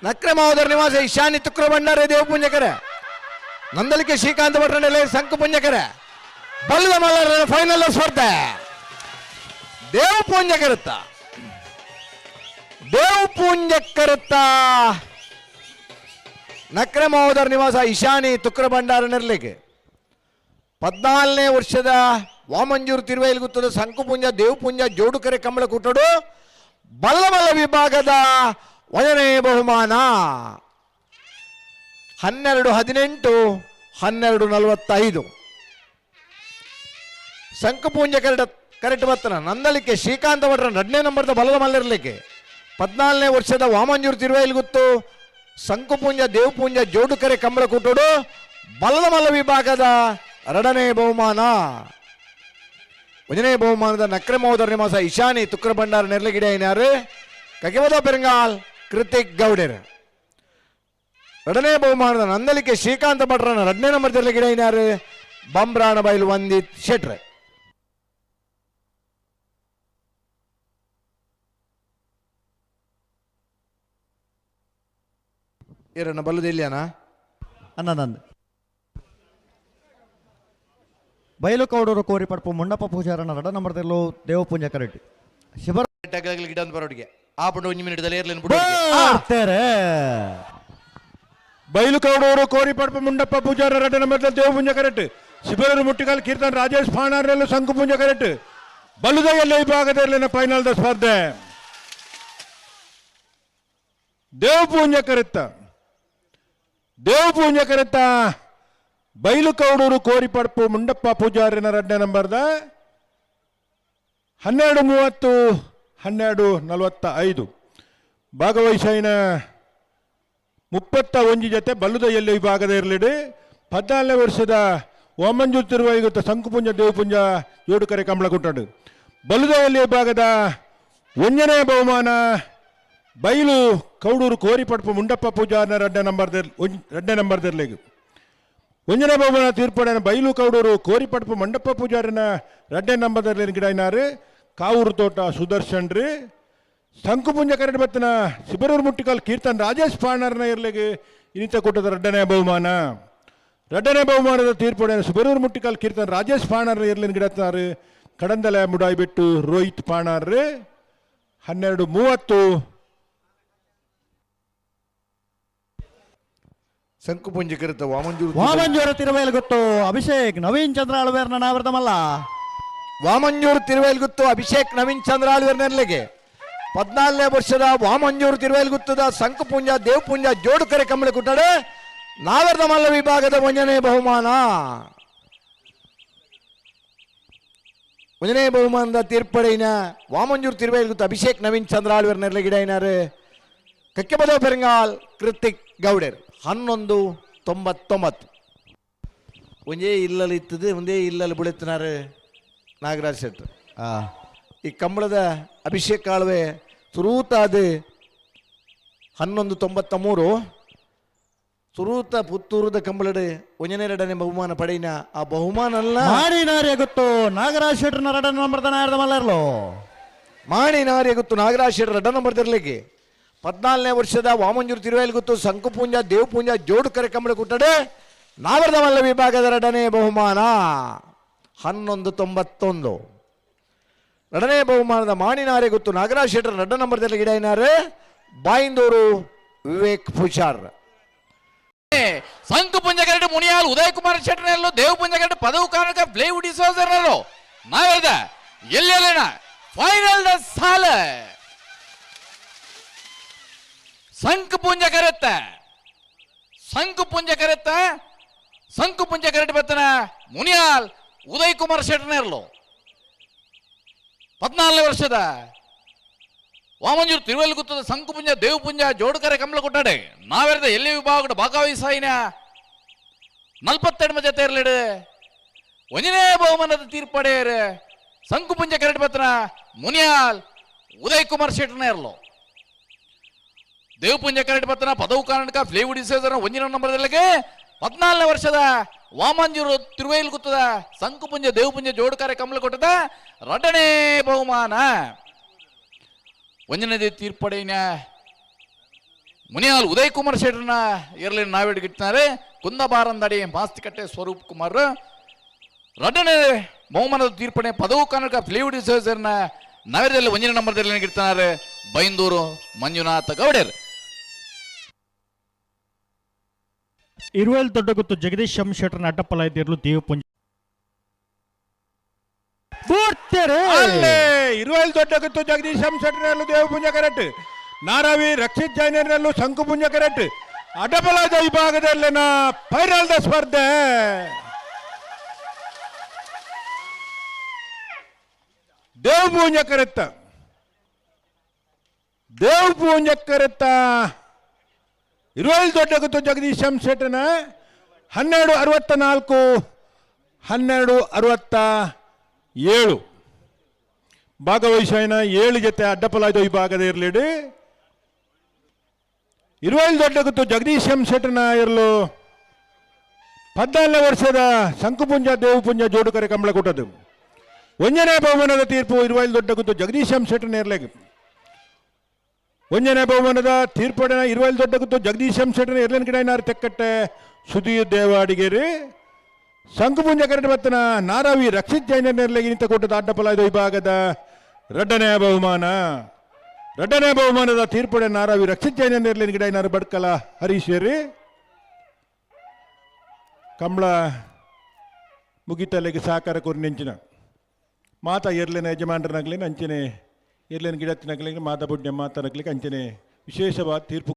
ನಕ್ರೆ ಮಹೋದರ ನಿವಾಸ ಈಶಾನಿ ತುಕ್ರ ಭಂಡಾರ ದೇವ ಪುಂಜಕರ ನಂದಲಿಕೆ ಶ್ರೀಕಾಂತ ಭಟ್ರನೆಲೆ ಸಂಕು ಪುಂಜಕರ ಬಲ್ಲದ ಮಲ್ಲರ ಫೈನಲ್ ಸ್ಪರ್ಧೆ ದೇವ ಪುಂಜಕರುತ್ತ ನಕ್ರೆ ಮಹೋದರ ನಿವಾಸ ಈಶಾನಿ ತುಕ್ರ ಭಂಡಾರ ನಿರ್ಲಿಕ್ಕೆ 14ನೇ ವರ್ಷದ ವಾಮಂಜೂರು ತಿರುವೈಲುಗುತ್ತದ ಸಂಕುಪುಂಜ ದೇವಪುಂಜ ಜೋಡುಕರೆ ಕಂಬಳ ಕುಟ್ಟಡು ಬಲ್ಲಬಲ್ಲ ವಿಭಾಗದ 1ನೇ ಬಹುಮಾನ 12:18 12:45 ಸಂಕುಪುಂಜ ಕರೆಕ್ಟ್ ಬರ್ತನ ನಂದಲಿಕೆ ಶ್ರೀಕಾಂತ ಭಟ್ರ 2ನೇ ನಂಬರ್ದ ಬಲದ ಮಲ್ಲಿರಲಿಕ್ಕೆ 14ನೇ ವರ್ಷದ ವಾಮಂಜೂರು ತಿರುವೈಲುಗುತ್ತು ಸಂಕುಪುಂಜ ದೇವಪುಂಜ ಜೋಡುಕರೆ ಕಂಬಳ ಕುಟ್ಟಡು ಬಲದ ಮಲ್ಲ ವಿಭಾಗದ 2ನೇ ಬಹುಮಾನ 1ನೇ ಬಹುಮಾನದ ನಕ್ರೆ ಮಹೋದರ ನಿವಾಸ ಈಶಾನಿ ತುಕ್ರ ಭಂಡಾರ ನೆರ್ಲಗಿಡ ಏನಾರು ಕಗೆವದ ಪೆರಂಗಾಲ್ ಕೃತಿಕ್ ಗೌಡರ್ 2ನೇ ಬಹುಮಾನದ ನಂದಲಿಕೆ ಶ್ರೀಕಾಂತ ಭಟ್ರನ 2ನೇ ನಂಬರ್ ನೆರ್ಲಗಿಡ ಏನಾರು ಬಂಬ್ರಾಣ ಬೈಲು ವಂದಿತ್ ಶೆಟ್ರ್ ಏರಣ್ಣ ಬಲ್ಲುದಿಲ್ಯಾನ ಅನ್ನದಂದು ಬಯಲು ಕೌಡೂರು ಕೋರಿ ಪಡ್ಪು ಮುಂಡಪ್ಪ ಪೂಜಾರನ 2 ನಂಬರ್ದಲ್ಲೂ ದೇವಪುಂಜ ಕರೆಕ್ಟ್ ಶಿವರ ಗಿಡ ಬರೋಡಿಗೆ ಆ ಪುಂಡ 1 ಮಿನಿಟ್ದಲ್ಲಿ ಏರ್ಲೇನು ಬಯಲು ಕೌಡೂರು ಕೋರಿ ಪಡ್ಪು ಮುಂಡಪ್ಪ ಪೂಜಾರ 2 ನಂಬರ್ದಲ್ಲಿ ದೇವಪುಂಜ ಕರೆಕ್ಟ್ ಶಿಬರೂರು ಮುಟ್ಟಿಕಾಲ್ ಕೀರ್ತನ್ ರಾಜೇಶ್ ಫಾಣಾರ್ನಲ್ಲೂ ಸಂಕುಪುಂಜ ಕರೆಕ್ಟ್ ಬಲುದೆಯಲ್ಲ ವಿಭಾಗದಲ್ಲಿನ ಫೈನಲ್ ಸ್ಪರ್ಧೆ ದೇವಪುಂಜ ಕರೆತ್ತ ಬೈಲು ಕೌಡೂರು ಕೋರಿ ಪಡ್ಪು ಮುಂಡಪ್ಪ ಪೂಜಾರಿನ 2ನೇ ನಂಬರ್ದ 12:30 12:45 ಭಾಗವಹಿಸಿನ 31 ಜೊತೆ ಬಲ್ಲುದೆಯಲ್ಲಿ ವಿಭಾಗದ ಇರಲಿಡಿ 14ನೇ ವರ್ಷದ ವಾಮಂಜೂರು ತಿರುವೈಗುತ್ತ ಸಂಕುಪುಂಜ ದೇವಪುಂಜ ಜೋಡುಕರೆ ಕಂಬಳ ಕುಟ್ಟಡು ಬಲ್ಲುದೆಯಲ್ಲಿ ವಿಭಾಗದ 1ನೇ ಬಹುಮಾನ ಬೈಲು ಕೌಡೂರು ಕೋರಿ ಪಡ್ಪು ಮುಂಡಪ್ಪ ಪೂಜಾರಿನ 2ನೇ ನಂಬರ್ದರ್ಲಿಗೆ 1ನೇ ಬಹುಮಾನ ತೀರ್ಪಡೆನ ಬೈಲು ಕೌಡೂರು ಕೋರಿ ಪಡ್ಪು ಮಂಡಪ್ಪ ಪೂಜಾರಿನ 2ನೇ ನಂಬರ್ದಲ್ಲಿ ಗಿಡನಾರು ಕಾವೂರು ತೋಟ ಸುದರ್ಶನ್ ರೀ ಸಂಕುಪುಂಜ ಕರೆಕ್ಟ್ ಬತ್ತನ ಶಿಬರೂರು ಮುಟ್ಟಿಕಾಲ್ ಕೀರ್ತನ್ ರಾಜೇಶ್ ಪಾಣರ್ನ ಇರ್ಲಿಗೆ ಇನ್ನಿತ ಕೊಟ್ಟದ 2ನೇ ಬಹುಮಾನ 2ನೇ ಬಹುಮಾನದ ತೀರ್ಪಡೆನ ಶಿಬರೂರು ಮುಟ್ಟಿಕಾಲ್ ಕೀರ್ತನ್ ರಾಜೇಶ್ ಪಾಣರ್ನ ಇರ್ಲಿನ ಗಿಡತ್ನಾರು ಕಡಂದಲ ಮುಡಾಯಿ ಬಿಟ್ಟು ರೋಹಿತ್ ಪಾಣರ್ ರೀ 12:30 ಸಂಕುಪುಂಜ ಕರೆತ ವಾಮಂಜೂರು ತಿರುವೈಲುಗುತ್ತು ಅಭಿಷೇಕ್ ನವೀನ್ ಚಂದ್ರ ಅಳವೇರ್ನ ನಾವರ್ದಮಲ್ಲ ವಾಮಂಜೂರು ತಿರುವೈಲುಗುತ್ತು ಅಭಿಷೇಕ್ ನವೀನ್ ಚಂದ್ರ ಆಳ್ವೇರ್ ನೆರ್ಲೆಗೆ 14ನೇ ವರ್ಷದ ವಾಮಂಜೂರು ತಿರುವೈಲುಗುತ್ತದ ಸಂಕುಪುಂಜ ದೇವಪುಂಜ ಜೋಡುಕರೆ ಕಂಬಳ ಕುಟ್ಟಡೆ ನಾವರ್ದ ಮಲ್ಲ ವಿಭಾಗದ 1ನೇ ಬಹುಮಾನ 1ನೇ ಬಹುಮಾನದ ತೀರ್ಪಡೆಯಿನ ವಾಮಂಜೂರು ತಿರುವೈಲುಗುತ್ತು ಅಭಿಷೇಕ್ ನವೀನ್ ಚಂದ್ರ ಆಳ್ವೇರ್ ನೆರ್ಲೆಗಿಡ ಏನಾರು ಕಕ್ಕೆಬದ ಪೆರಂಗಾಲ್ ಕೃತಿಕ್ ಗೌಡರ್ 11:99 ಒಂದೇ ಇಲ್ಲಲ್ಲಿ ಇತ್ತದು ಒಂದೇ ಇಲ್ಲಲ್ಲಿ ಬೀಳುತ್ತಿನಾರು ನಾಗರಾಜ್ ಶೆಟ್ರು ಈ ಕಂಬಳದ ಅಭಿಷೇಕ್ ಕಾಳುವೆ ಸುರೂತಾದ 11:93 ಸುರೂತ ಪುತ್ತೂರದ ಕಂಬಳದ 1ನೇ 2ನೇ ಬಹುಮಾನ ಪಡೆಯಿನ ಆ ಬಹುಮಾನ ಅಲ್ಲ ಮಾಣಿ ನಾರಿ ಗೊತ್ತು ನಾಗರಾಜ್ ಶೆಟ್ರನ 2ನೇ ನಂಬರ್ದ ನಾಯರ್ದಮಲ್ಲರ್ಲು ಮಾಣಿ ನಾರಿ ಗೊತ್ತು ನಾಗರಾಜ್ ಶೆಟ್ರ 2ನೇ ನಂಬರ್ದಿರ್ಲಿಕ್ಕೆ 14ನೇ ವರ್ಷದ ವಾಮಂಜೂರು ತಿರುವೈಲುಗುತ್ತು ಸಂಕುಪುಂಜ ದೇವಪುಂಜ ಜೋಡುಕರೆ ಕಂಬಳ ಕುಟ್ಟಡೆ ನಾವರ್ದ ಮಲ್ಲ ವಿಭಾಗದ 2ನೇ ಬಹುಮಾನ 11:91 2ನೇ ಬಹುಮಾನದ ಮಾಣಿನಾರೆ ಗೊತ್ತು ನಾಗರಾಜ್ ಶೆಟ್ರ 2ನೇ ನಂಬರ್ದಲ್ಲಿ ಗಿಡ ಏನಾರು ಬಾಯಿಂದೂರು ವಿವೇಕ್ ಪೂಜಾರ್ ಸಂಕುಪುಂಜ ಕರೆಕ್ಟ್ ಮುನಿಯಾಲ್ ಉದಯ್ ಕುಮಾರ್ ಶೆಟ್ರನಲ್ಲೂ ದೇವಪುಂಜ ಕರೆಕ್ಟ್ ಪದವು ಕಾರಣಕ ಪ್ಲೇ ಉಡಿಸೋದರಲ್ಲೂ ನಾವರ್ದ ಎಲ್ಲೆಲ್ಲ ಫೈನಲ್ ಸಾಲ ಸಂಕುಪುಂಜ ಕರೆತ್ತ ಬತ್ತನ ಮುನಿಯಾಲ್ ಉದಯ್ ಕುಮಾರ್ ಶೆಟ್ರನೇರ್ಲು 14ನೇ ವರ್ಷದ ವಾಮಂಜೂರು ತಿರುವೈಲುಗುತ್ತದ ಸಂಕುಪುಂಜ ದೇವಪುಂಜ ಜೋಡುಕರೆ ಕಂಬಳ ಕೊಟ್ಟಾಡೆ ನಾವೆರದ ಎಲ್ಲಿ ವಿಭಾಗದ ಭಾಗವಹಿಸಾಯಿನ 42 ಜೊತೆ ಇರಲಿಡೆ 1ನೇ ಬಹುಮಾನದ ತೀರ್ಪಡೆಯರು ಸಂಕುಪುಂಜ ಕರೆಕ್ಟ್ ಬತ್ತನ ಮುನಿಯಾಲ್ ಉದಯ್ ಕುಮಾರ್ ಶೆಟ್ರನೇರ್ಲು ದೇವಪುಂಜ ಕರೆಕ್ಟ್ ಬತ್ತನ ಪದವು ಕಾರಣಕ ಫ್ಲೇ ಉಡಿಸೋದರ 1ನೇ ನಂಬರ್ದಲ್ಲಿಗೆ 14ನೇ ವರ್ಷದ ವಾಮಂಜೂರು ತಿರುವೈಲುಗುತ್ತದ ಸಂಕುಪುಂಜ ದೇವಪುಂಜ ಜೋಡುಕರೆ ಕಂಬಳ ಕೊಟ್ಟದ 2ನೇ ಬಹುಮಾನ ಒಂದನೇದೇ ತೀರ್ಪಡೆಯ ಮುನಿಯಾಲ್ ಉದಯ್ ಕುಮಾರ್ ಶೆಟ್ಟರ್ನ ಇರಲಿ ನಾವಿಡ್ಗಿಟ್ಟಿದ್ದಾರೆ. ಕುಂದಬಾರಂದಡಿ ಮಾಸ್ತಿಕಟ್ಟೆ ಸ್ವರೂಪ್ ಕುಮಾರ್. ಎರಡನೇ ಬಹುಮಾನದ ತೀರ್ಪಣೆ ಪದವು ಕನ್ನಡ ಫ್ಲೈವುಡ್ ಡಿಸೋಜರ್ನ ನಗರದಲ್ಲಿ 1ನೇ ನಂಬರ್ದಲ್ಲಿ ಗಿಡ್ತಾರೆ ಬೈಂದೂರು ಮಂಜುನಾಥ ಗೌಡರ್. ಇರುವೆಲ್ ದೊಡ್ಡಗುತ್ತು ಜಗದೀಶ್ ಎಂ ಶೆಟ್ಟರ್ನ ಅಡ್ಡಪ್ಪಲಾಯ್ದಿರಲು ದೇವಪುಂಜ ಅಲ್ಲೇ ಇರುವಲ್ ದೊಡ್ಡ ಗುತ್ತು ಜಗದೀಶ್ ಶೆಟ್ಟರ್ನಲ್ಲೂ ದೇವಪುಂಜ ಕರೆಕ್ಟ್. ನಾರಾವಿ ರಕ್ಷಿತ್ ಜೈನರ್ನಲ್ಲೂ ಶಂಕುಪುಂಜ ಕರೆಕ್ಟ್. ಅಡ್ಡಬಲದ ವಿಭಾಗದಲ್ಲಿನ ಫೈನಲ್ ದ ಸ್ಪರ್ಧೆ ದೇವಪುಂಜ ಕರೆತ್ತ ಇರುವಲ್ ದೊಡ್ಡ ಗುತ್ತು ಜಗದೀಶ್ ಶೆಟ್ಟರ್ನ 1264 1267 ಭಾಗವಹಿಸಿನ 7 ಜೊತೆ ಅಡ್ಡಪಲಾಯ್ದ ವಿಭಾಗದ ಇರಲಿಡಿ. ಇರುವಲ್ ದೊಡ್ಡ ಗುತ್ತು ಜಗದೀಶ್ ಶೆಟ್ಟರ್ನ ಇರಲು 14ನೇ ವರ್ಷದ ಶಂಕುಪುಂಜ ದೇವಪುಂಜ ಜೋಡುಕರೆ ಕಂಬಳ ಕೊಟ್ಟದ್ದು. 1ನೇ ಬಹುಮಾನದ ತೀರ್ಪು ಇರುವಲ್ ದೊಡ್ಡ ಗುತ್ತು ಜಗದೀಶ್ ಶೆಟ್ಟರ್ನ ಇರಲಿಕ್ಕೆ. 1ನೇ ಬಹುಮಾನದ ತೀರ್ಪಡಿನ ಇರುವಲ್ ದೊಡ್ಡ ಗುತ್ತು ಜಗದೀಶ್ ಶೆಟ್ಟರ್ನ ಇರ್ಲಿನ ಗಿಡ ತೆಕ್ಕಟ್ಟೆ ಸುಧೀರ್ ದೇವಾಡಿಗೇರಿ. ಶಂಕುಪುಂಜ ಕರೆಕ್ಟ್ ಬತ್ತನ ನಾರಾವಿ ರಕ್ಷಿತ್ ಜೈನರ್ನಲ್ಲಿ ಇಂತ ಕೊಟ್ಟದ ಅಡ್ಡಪಲಾಯ್ದ ವಿಭಾಗದ ಎರಡನೇ ಬಹುಮಾನದ ತೀರ್ಪಡೆ ನಾರಾವಿ ರಕ್ಷಿತ್ ಜೈನರ್ನಲ್ಲಿ ಗಿಡ ಬಡ್ಕಲ ಹರೀಶ್ವರಿ ಕಂಬಳ ಮುಗಿತಲೆಗೆ ಸಾಕಾರ ಕೊರಿ ನೆಂಚಿನ ಮಾತಾ ಇರ್ಲಿನ ಯಜಮಾನರನಾಗ್ಲಿ ಅಂಚನೆ ಇರ್ಲಿನ ಗಿಡತ್ತಿನಾಗ್ಲಿ ಮಾತಾ ಬುಡ್ಡೆ ಮಾತನಾಗ್ಲಿಕ್ಕೆ ಅಂಚನೆ ವಿಶೇಷವಾದ ತೀರ್ಪು